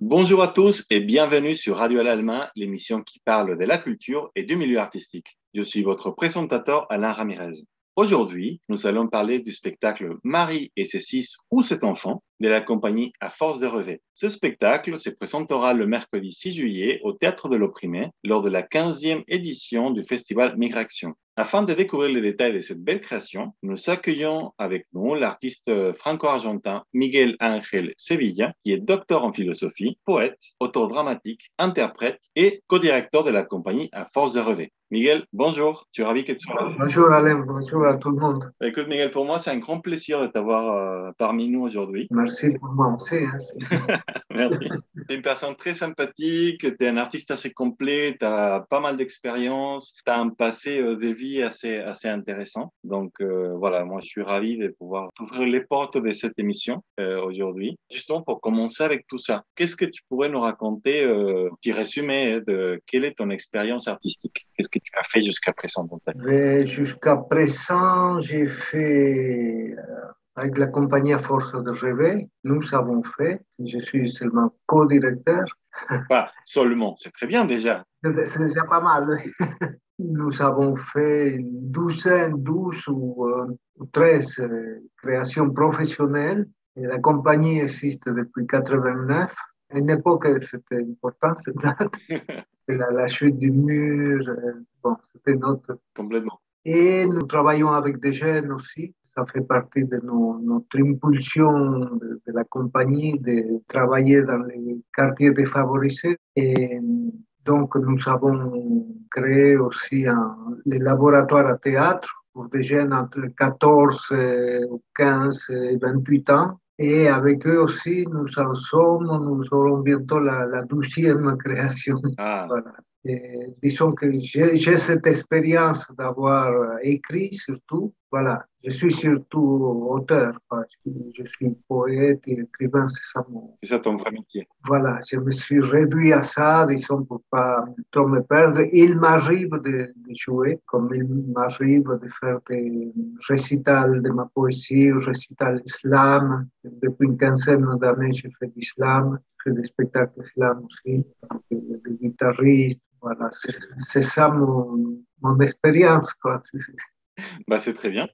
Bonjour à tous et bienvenue sur Radio Al-Alma, l'émission qui parle de la culture et du milieu artistique. Je suis votre présentateur Alain Ramirez. Aujourd'hui, nous allons parler du spectacle Marie et ses 6 ou 7 enfants de la compagnie À Force de Rêver. Ce spectacle se présentera le mercredi 6 juillet au Théâtre de l'Opprimé lors de la 15e édition du festival Migration. Afin de découvrir les détails de cette belle création, nous accueillons avec nous l'artiste franco-argentin Miguel Ángel Sevilla, qui est docteur en philosophie, poète, auteur dramatique, interprète et co-directeur de la compagnie À Force de Rêver. Miguel, bonjour, je suis ravi que tu sois là. Bonjour Alain, bonjour à tout le monde. Écoute Miguel, pour moi c'est un grand plaisir de t'avoir parmi nous aujourd'hui. Merci pour moi aussi. Merci. Tu es une personne très sympathique, tu es un artiste assez complet, tu as pas mal d'expérience, tu as un passé de vie assez intéressant. Donc voilà, moi je suis ravi de pouvoir ouvrir les portes de cette émission aujourd'hui. Justement pour commencer avec tout ça, qu'est-ce que tu pourrais nous raconter, petit résumé de quelle est ton expérience artistique? Qu'est-ce que tu as fait jusqu'à présent dans ta vie? Jusqu'à présent, j'ai fait avec la compagnie à Force de Rêver, nous avons fait, je suis seulement co-directeur, Pas seulement, c'est très bien déjà. c'est déjà pas mal. Nous avons fait une douzaine, 12 ou 13 créations professionnelles. Et la compagnie existe depuis 89. À une époque, c'était important cette date. La chute du mur, bon, c'était notre. Complètement. Et nous travaillons avec des jeunes aussi. Ça fait partie de notre impulsion de la compagnie de travailler dans les quartiers défavorisés. Et donc, nous avons créé aussi les laboratoires à théâtre pour des jeunes entre 14, 15 et 28 ans. Et avec eux aussi, nous aurons bientôt la 12e création. Ah. Voilà. Disons que j'ai cette expérience d'avoir écrit surtout. Voilà, je suis surtout auteur, parce que je suis poète et écrivain, c'est ça mon. C'est ça ton vrai métier. Voilà, je me suis réduit à ça, disons, pour pas trop me perdre. Il m'arrive de jouer, comme il m'arrive de faire des récitals de ma poésie, ou récitals d'islam. Depuis une quinzaine d'années, je fais d'islam, je fais des spectacles d'islam aussi, des guitaristes. Voilà, c'est ça mon expérience, quoi. Bah, c'est très bien.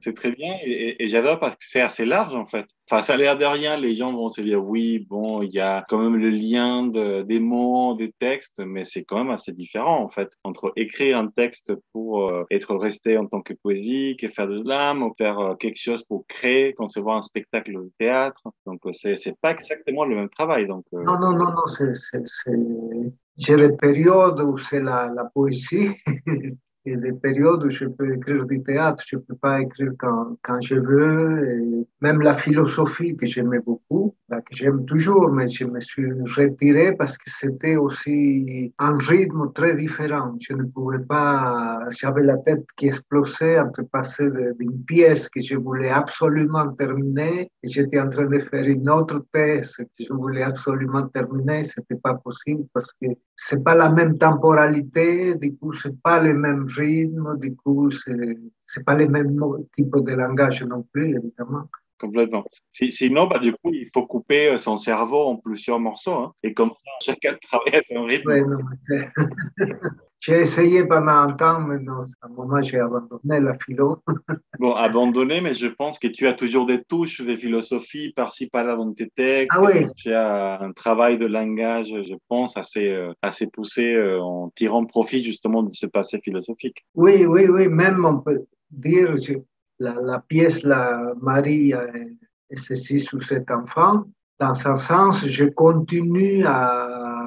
C'est très bien et j'adore parce que c'est assez large en fait. Enfin, ça a l'air de rien, les gens vont se dire oui, bon, il y a quand même le lien des mots, des textes, mais c'est quand même assez différent en fait entre écrire un texte pour être resté en tant que poésie, que faire de l'âme, ou faire quelque chose pour créer, concevoir un spectacle de théâtre. Donc c'est pas exactement le même travail. Donc Non, non, non, non, j'ai des périodes où c'est la poésie et des périodes où je peux écrire du théâtre. Je ne peux pas écrire quand je veux. Et même la philosophie que j'aimais beaucoup, que j'aime toujours, mais je me suis retiré parce que c'était aussi un rythme très différent. Je ne pouvais pas, j'avais la tête qui explosait entre passer d'une pièce que je voulais absolument terminer et j'étais en train de faire une autre thèse que je voulais absolument terminer. C'était pas possible parce que c'est pas la même temporalité, du coup, c'est pas le même rythme, du coup, c'est pas le même type de langage non plus, évidemment. complètement. Sinon, bah, du coup, il faut couper son cerveau en plusieurs morceaux hein, et comme ça, chacun travaille à son rythme. Ouais, non, j'ai essayé pendant un temps, mais non, à un moment, j'ai abandonné la philo. Bon, abandonné, mais je pense que tu as toujours des touches de philosophie par-ci, par-là dans tes Ah textes. oui, Tu as un travail de langage, je pense, assez poussé en tirant profit justement de ce passé philosophique. oui, oui, oui, même on peut dire la pièce, la Marie et ses 6 ou 7 enfants, dans un sens, je continue à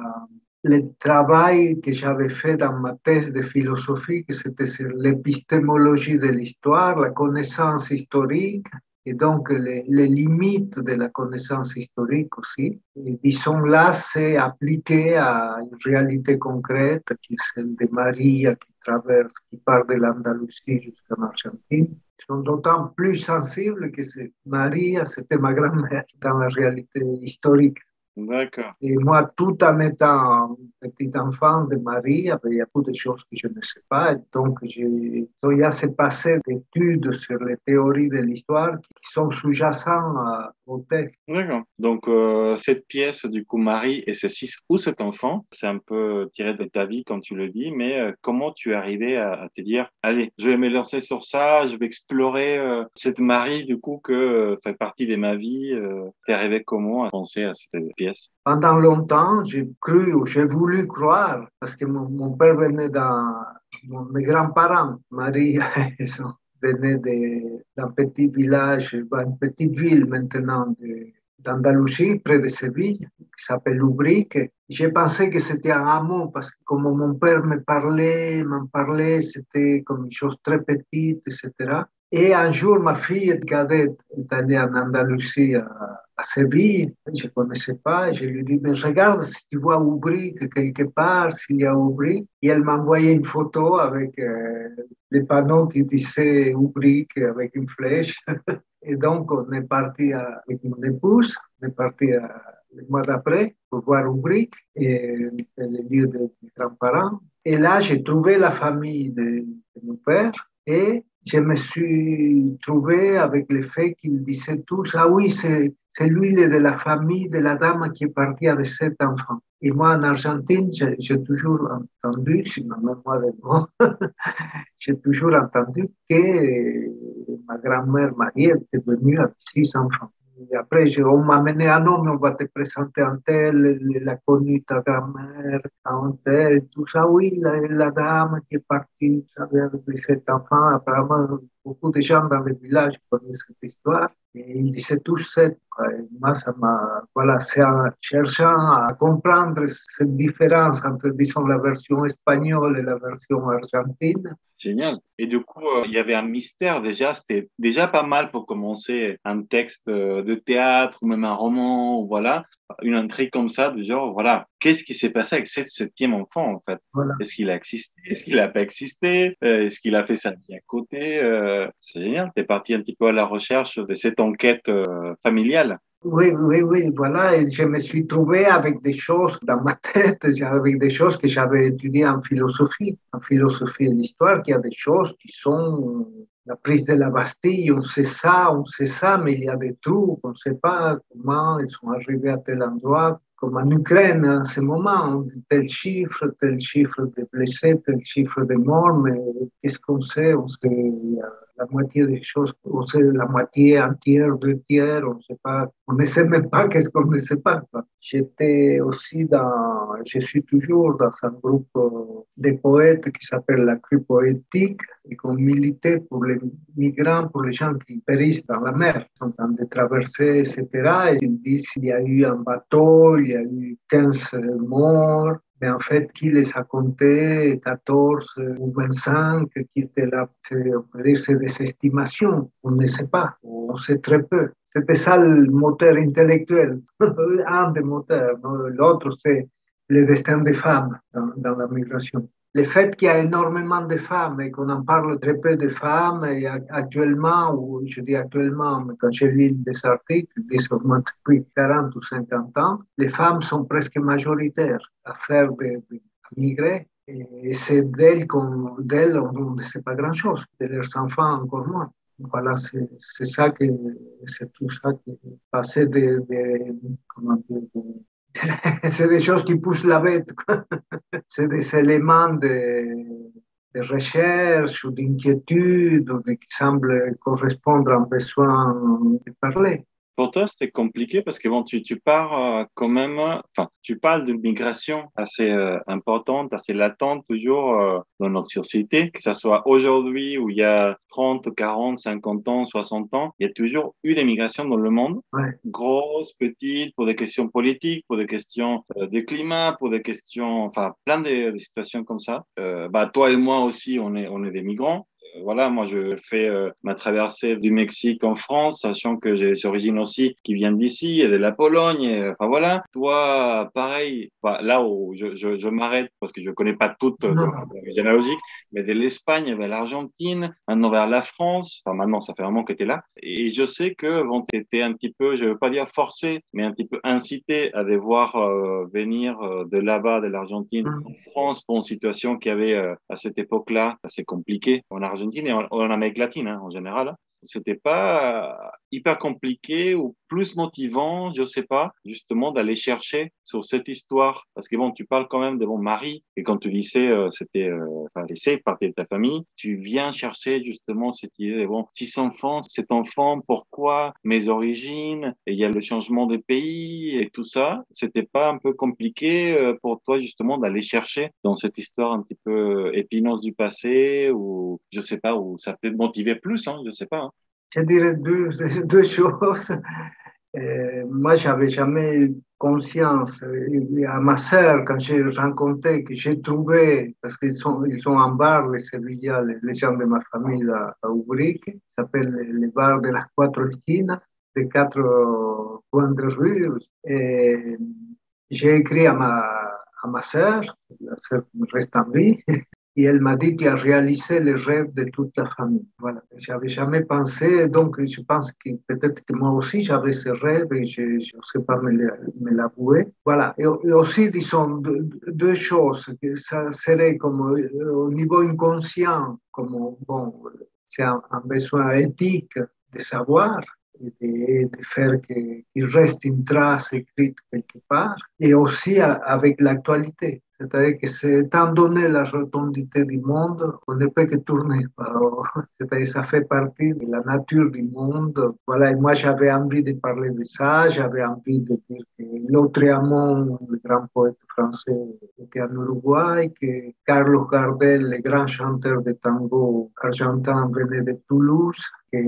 le travail que j'avais fait dans ma thèse de philosophie, que c'était sur l'épistémologie de l'histoire, la connaissance historique, et donc les limites de la connaissance historique aussi. Et disons là, c'est appliqué à une réalité concrète qui est celle de Maria qui traverse, qui part de l'Andalousie jusqu'en Argentine. Ils sont d'autant plus sensibles que Maria, c'était ma grand-mère dans la réalité historique. D'accord. Et moi, tout en étant petit enfant de Marie, il y a beaucoup de choses que je ne sais pas. Donc, il y a ce passé d'études sur les théories de l'histoire qui sont sous-jacents au texte. D'accord. Donc, cette pièce, du coup, Marie et ses 6 ou 7 enfants, c'est un peu tiré de ta vie, comme tu le dis, mais comment tu es arrivé à te dire, allez, je vais me lancer sur ça, je vais explorer cette Marie, du coup, que fait partie de ma vie. T'es arrivé comment à penser à cette pièce? Pendant longtemps, j'ai cru ou j'ai voulu croire, parce que mon père venait mes grands-parents, Marie, ils venaient d'un petit village, une petite ville maintenant d'Andalousie, près de Séville, qui s'appelle Lubrique. J'ai pensé que c'était un hameau, parce que comme mon père m'en parlait, c'était comme une chose très petite, etc. Et un jour, ma fille cadette est allée en Andalousie à Séville, je ne connaissais pas, je lui ai dit, mais regarde si tu vois Oubric quelque part, s'il y a Oubric. Et elle m'a envoyé une photo avec des panneaux qui disaient Oubric avec une flèche. Et donc, on est parti avec mon épouse, on est parti le mois d'après pour voir Oubric, et le lieu de mes grands-parents. Et là, j'ai trouvé la famille de mon père et je me suis trouvé avec le fait qu'ils disaient tous, ah oui, c'est lui de la famille de la dame qui est partie avec 7 enfants. Et moi, en Argentine, j'ai toujours entendu, si ma mémoire est bonne, j'ai toujours entendu que ma grand-mère mariée était venue avec 6 enfants. Et après, on m'a amené à non, mais on va te présenter un tel, elle a connu ta grand-mère, un tel, tout ça. Oui, la dame qui est partie, avec les 7 enfants. Apparemment, beaucoup de gens dans le village connaissent cette histoire. Et ils disaient tous 7. Et moi, ça m'a, voilà, c'est en cherchant à comprendre cette différence entre, disons, la version espagnole et la version argentine. Génial. Et du coup, il y avait un mystère déjà. C'était déjà pas mal pour commencer un texte de théâtre ou même un roman, ou voilà, une intrigue comme ça, du genre, voilà, qu'est-ce qui s'est passé avec cette 7e enfant, en fait? Voilà. Est-ce qu'il a existé? Est-ce qu'il n'a pas existé? Est-ce qu'il a fait sa vie à côté? C'est génial. T'es parti un petit peu à la recherche de cette enquête familiale. Oui, oui, oui, voilà. Et je me suis trouvé avec des choses dans ma tête, avec des choses que j'avais étudiées en philosophie et l'histoire, qu'il y a des choses qui sont la prise de la Bastille, on sait ça, mais il y a des trous, on ne sait pas comment ils sont arrivés à tel endroit, comme en Ukraine en ce moment, on dit tel chiffre de blessés, tel chiffre de morts, mais qu'est-ce qu'on sait? On sait la moitié des choses, on sait la moitié, un tiers, 2 tiers, on sait pas, on ne sait même pas qu'est-ce qu'on ne sait pas, quoi. J'étais aussi je suis toujours dans un groupe de poètes qui s'appelle la Crue Poétique et qu'on militait pour les migrants, pour les gens qui périssent dans la mer, qui sont en train de traverser, etc. Et ils disent qu'il y a eu un bateau, il y a eu 15 morts, mais en fait, qui les a comptés, 14 ou 25, qui étaient là, on peut dire, c'est des estimations, on ne sait pas, on sait très peu. C'était ça le moteur intellectuel, un des moteurs. L'autre, c'est le destin des femmes dans la migration. Le fait qu'il y a énormément de femmes et qu'on en parle très peu de femmes, et actuellement, ou je dis actuellement, mais quand je lis des articles, ils disent depuis 40 ou 50 ans, les femmes sont presque majoritaires à faire des migrer. Et c'est d'elles on ne sait pas grand-chose, de leurs enfants encore moins. Voilà, c'est ça que c'est tout ça qui est passé comment dire, c'est des choses qui poussent la bête, quoi. C'est des éléments de recherche ou d'inquiétude ou qui semblent correspondre à un besoin de parler. Pour toi, c'était compliqué parce que bon, tu pars quand même, enfin, tu parles d'une migration assez importante, assez latente toujours dans notre société, que ce soit aujourd'hui où il y a 30, 40, 50 ans, 60 ans, il y a toujours eu des migrations dans le monde, Ouais, grosses, petites, pour des questions politiques, pour des questions de climat, pour des questions, enfin, plein de situations comme ça. Bah, toi et moi aussi, on est des migrants. voilà, moi, je fais ma traversée du Mexique en France, sachant que j'ai des origines aussi qui viennent d'ici et de la Pologne. Enfin, voilà. Toi, pareil, enfin, là où je m'arrête parce que je connais pas toute la généalogique, mais de l'Espagne vers l'Argentine, maintenant vers la France. Enfin, maintenant, ça fait vraiment que tu es là. Et je sais que bon, tu étais un petit peu, je veux pas dire forcé, mais un petit peu incité à devoir venir de là-bas, de l'Argentine, en non. France, pour une situation qui avait à cette époque-là assez compliquée en Argentine et en Amérique latine hein, en général. Hein. C'était pas hyper compliqué ou plus motivant, je sais pas, justement d'aller chercher sur cette histoire. Parce que bon, tu parles quand même de mon mari et quand tu disais c'était, enfin, c'est partie de ta famille, tu viens chercher justement cette idée, bon, six enfants, cet enfant, pourquoi, mes origines, et il y a le changement de pays et tout ça. C'était pas un peu compliqué pour toi justement d'aller chercher dans cette histoire un petit peu épineuse du passé ou je sais pas, ou ça peut te motiver plus, hein, je sais pas. Hein. Je dirais deux choses. Moi, j'avais jamais eu conscience. Et à ma sœur, quand j'ai rencontré, que j'ai trouvé, parce ils sont en bar, les Sevilla, les gens de ma famille à Ubrique, qui s'appelle le bar de las cuatro esquinas, des quatre coins de rue. Et j'ai écrit à ma sœur, la sœur reste en vie, et elle m'a dit qu'il a réalisé les rêves de toute la famille. Voilà. J'avais jamais pensé, donc je pense que peut-être que moi aussi j'avais ces rêves et je ne sais pas me l'avouer. Voilà. Et aussi, disons, deux choses, que ça serait comme au niveau inconscient, comme, bon, c'est un besoin éthique de savoir et de faire qu'il reste une trace écrite quelque part, et aussi avec l'actualité. C'est-à-dire que c'est, étant donné la rotondité du monde, on ne peut que tourner. C'est-à-dire que ça fait partie de la nature du monde. Voilà, et moi j'avais envie de parler de ça, j'avais envie de dire que Lautréamont, le grand poète français, était en Uruguay, que Carlos Gardel, le grand chanteur de tango argentin, venait de Toulouse, que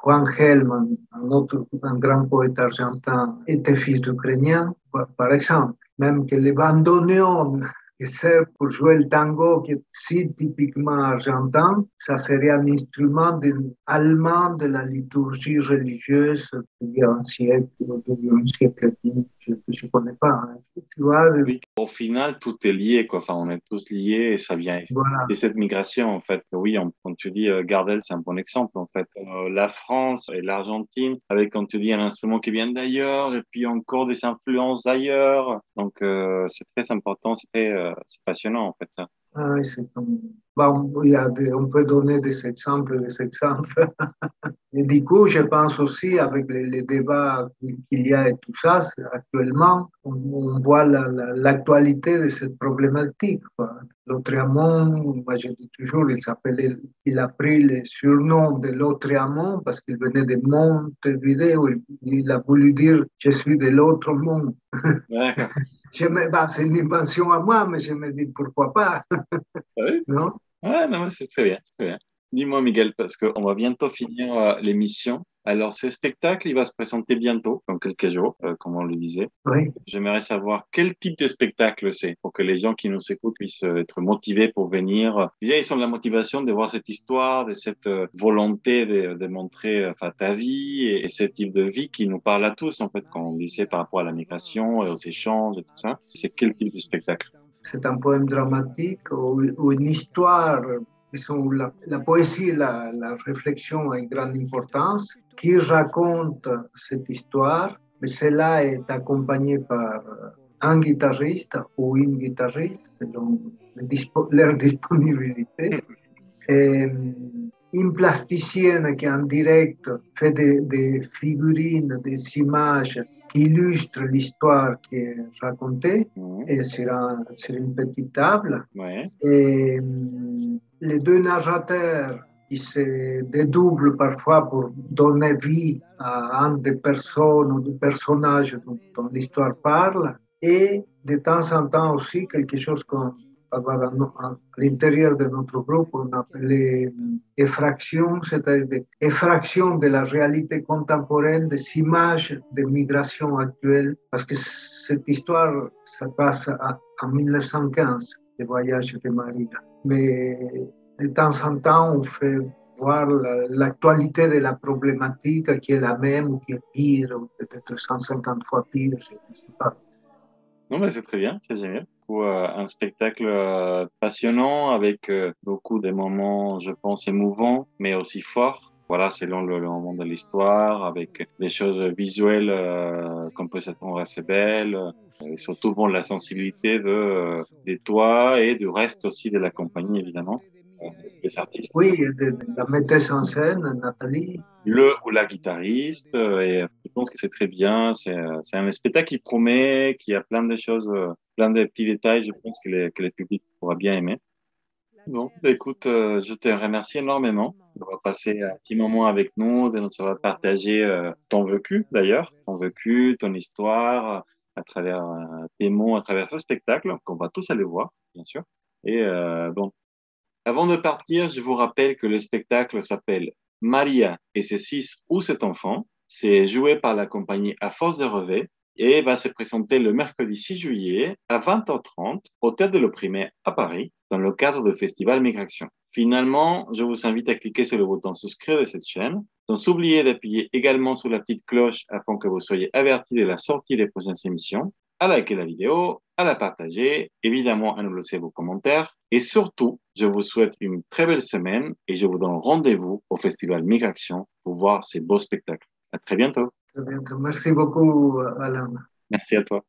Juan Gelman, un grand poète argentin, était fils d'Ukrainien, par exemple. Même que le bandoneon qui sert pour jouer le tango, qui est si typiquement argentin, ça serait un instrument allemand de la liturgie religieuse d'il y a un siècle, d'il y a un siècle et demi, je ne connais pas. Hein. Tu vois, Oui, au final, tout est lié, quoi. Enfin, on est tous liés et ça vient. voilà. Et cette migration, en fait, oui, quand tu dis Gardel, c'est un bon exemple, en fait. La France et l'Argentine, avec, quand tu dis, un instrument qui vient d'ailleurs et puis encore des influences d'ailleurs. Donc, c'est très important, c'est passionnant, en fait. Ça. Ah, c'est comme... Bon, on peut donner des exemples, des exemples. Et du coup, je pense aussi, avec les débats qu'il y a et tout ça, actuellement, on voit l'actualité de cette problématique. Lautréamont, moi je dis toujours, il a pris le surnom de Lautréamont parce qu'il venait de Montevideo. Il a voulu dire je suis de l'autre monde. D'accord. C'est une invention à moi, mais je me dis pourquoi pas, Ah oui? non? Ouais, non, mais c'est très bien, c'est très bien. Dis-moi, Miguel, parce qu'on va bientôt finir l'émission. Alors, ce spectacle, il va se présenter bientôt, dans quelques jours, comme on le disait. Oui. J'aimerais savoir quel type de spectacle c'est pour que les gens qui nous écoutent puissent être motivés pour venir. Déjà, ils ont de la motivation de voir cette histoire, de cette volonté de montrer enfin, ta vie et ce type de vie qui nous parle à tous, en fait, quand on disait par rapport à la migration et aux échanges et tout ça. C'est quel type de spectacle? C'est un poème dramatique ou une histoire, disons, la poésie et la réflexion a une grande importance, qui raconte cette histoire, mais cela est accompagné par un guitariste ou une guitariste, selon leur disponibilité, et une plasticienne qui en direct fait des figurines, des images qui illustrent l'histoire qui est racontée Mhm. et sur une petite table. Ouais. Et les deux narrateurs qui se dédoublent parfois pour donner vie à un des personnes ou des personnages dont l'histoire parle. Et de temps en temps aussi quelque chose qu'on à l'intérieur de notre groupe, on appelait effraction, c'est-à-dire effraction de la réalité contemporaine, des images de migration actuelle, parce que cette histoire, ça passe en 1915, le voyage de Maria. Mais de temps en temps, on fait voir l'actualité de la problématique qui est la même ou qui est pire, ou peut-être 150 fois pire, je ne sais pas. Non, mais c'est très bien, c'est génial. Un spectacle passionnant avec beaucoup de moments, je pense, émouvants, mais aussi forts. Voilà, selon le moment de l'histoire, avec des choses visuelles qu'on peut s'attendre assez belles, et surtout bon, la sensibilité de toi et du reste aussi de la compagnie, évidemment, des artistes. Oui, de la metteuse en scène, Nathalie. Le ou la guitariste. Et je pense que c'est très bien. C'est un spectacle qui promet, qui a plein de choses, plein de petits détails. Je pense que le public pourra bien aimer. Bon, bah, écoute, je te remercie énormément d'avoir passé un petit moment avec nous, de nous avoir partagé ton vécu d'ailleurs, ton vécu, ton histoire, à travers tes mots, à travers ce spectacle qu'on va tous aller voir, bien sûr. Et bon, avant de partir, je vous rappelle que le spectacle s'appelle Maria et ses 6 ou 7 enfants. C'est joué par la compagnie À Force de Rêver et va se présenter le mercredi 6 juillet à 20h30 au Théâtre de l'Opprimé à Paris dans le cadre du Festival Migration. Finalement, je vous invite à cliquer sur le bouton souscrire de cette chaîne. Sans oublier d'appuyer également sur la petite cloche afin que vous soyez avertis de la sortie des prochaines émissions, à liker la vidéo, à la partager, évidemment à nous laisser vos commentaires et surtout, je vous souhaite une très belle semaine et je vous donne rendez-vous au Festival Migration pour voir ces beaux spectacles. À très bientôt. Très bien. Merci beaucoup, Alain. Merci à toi.